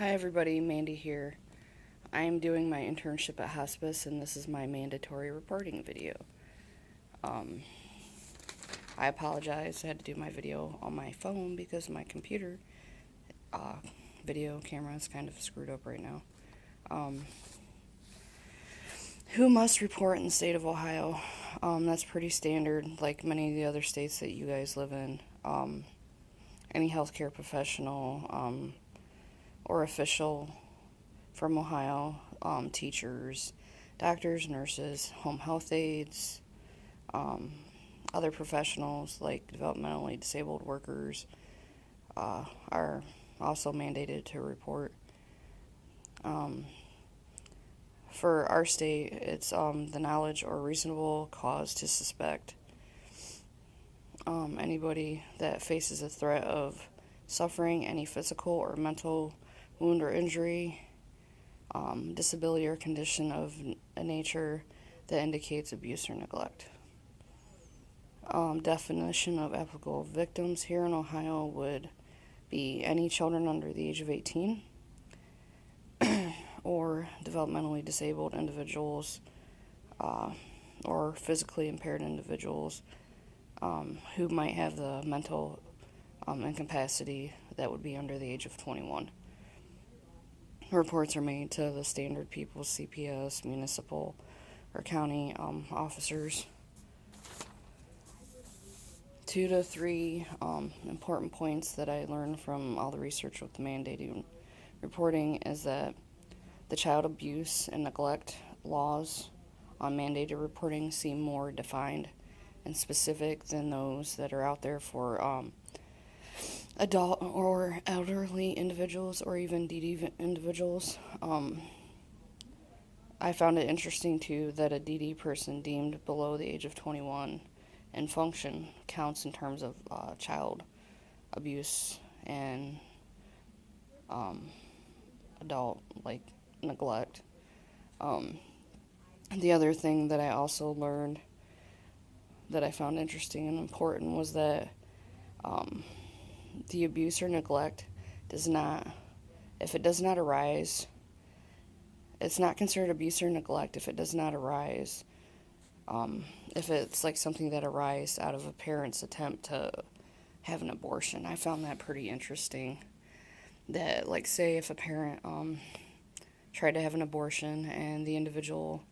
Hi everybody, Mandy here. I am doing my internship at hospice and this is my mandatory reporting video. Um, I apologize, I had to do my video on my phone because my computer uh, video camera is kind of screwed up right now. Who must report in the state of Ohio? That's pretty standard, like many of the other states that you guys live in. Any healthcare professional or official from Ohio, teachers, doctors, nurses, home health aides, um, other professionals like developmentally disabled workers are also mandated to report. Um, for our state, it's the knowledge or reasonable cause to suspect. Anybody that faces a threat of suffering any physical or mental wound or injury, disability or condition of a nature that indicates abuse or neglect. Definition of applicable victims here in Ohio would be any children under the age of 18 or developmentally disabled individuals or physically impaired individuals who might have the mental incapacity that would be under the age of 21. Reports are made to the standard people's CPS, municipal, or county officers. 2 to 3 important points that I learned from all the research with the mandated reporting is that the child abuse and neglect laws on mandated reporting seem more defined and specific than those that are out there for adult or elderly individuals or even DD individuals. I found it interesting too that a DD person deemed below the age of 21 and function counts in terms of child abuse and adult like neglect. The other thing that I also learned that I found interesting and important was that the abuse or neglect does not, if it does not arise, it's not considered abuse or neglect if it does not arise. If it's like something that arises out of a parent's attempt to have an abortion. I found that pretty interesting. That, like, say if a parent tried to have an abortion and the individual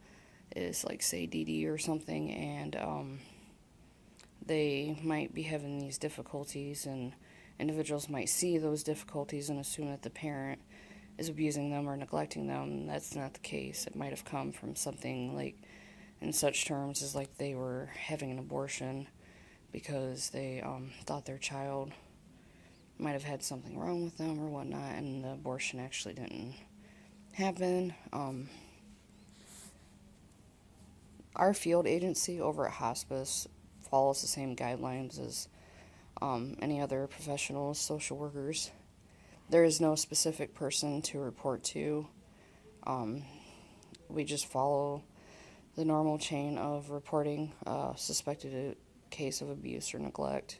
is, like, say, DD or something, and they might be having these difficulties, and individuals might see those difficulties and assume that the parent is abusing them or neglecting them. That's not the case. It might have come from something like in such terms as like they were having an abortion because they thought their child might have had something wrong with them or whatnot, and the abortion actually didn't happen. Our field agency over at hospice follows the same guidelines as any other professionals, social workers. There is no specific person to report to. We just follow the normal chain of reporting suspected case of abuse or neglect.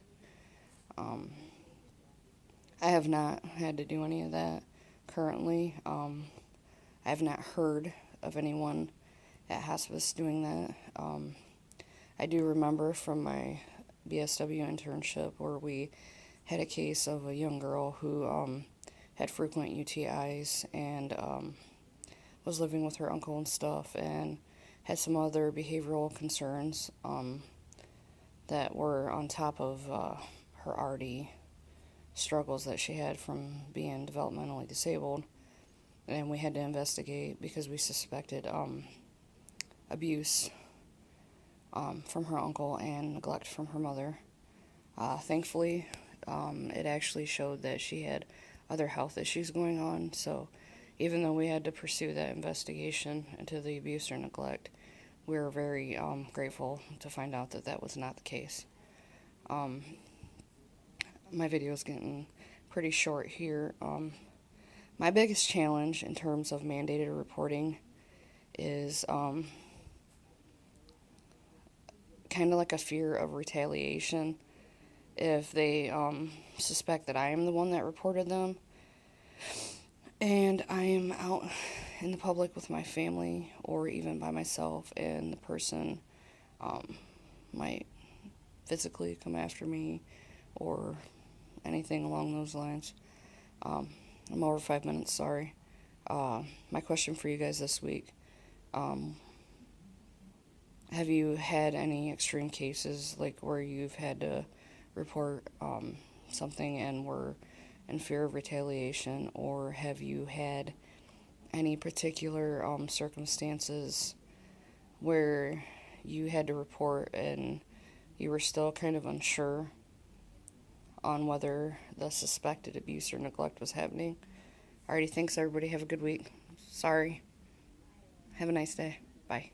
I have not had to do any of that currently. I have not heard of anyone at hospice doing that. I do remember from my BSW internship where we had a case of a young girl who had frequent UTIs and was living with her uncle and stuff and had some other behavioral concerns that were on top of her already struggles that she had from being developmentally disabled. And we had to investigate because we suspected abuse from her uncle and neglect from her mother. Thankfully, it actually showed that she had other health issues going on, so even though we had to pursue that investigation into the abuse or neglect, we were very grateful to find out that that was not the case. My video is getting pretty short here. My biggest challenge in terms of mandated reporting is kind of like a fear of retaliation if they suspect that I am the one that reported them. and I am out in the public with my family or even by myself, and the person might physically come after me or anything along those lines. I'm over 5 minutes, sorry. My question for you guys this week, um, have you had any extreme cases like where you've had to report something and were in fear of retaliation, or have you had any particular circumstances where you had to report and you were still kind of unsure on whether the suspected abuse or neglect was happening? Alrighty, thanks everybody. Have a good week. Sorry. Have a nice day. Bye.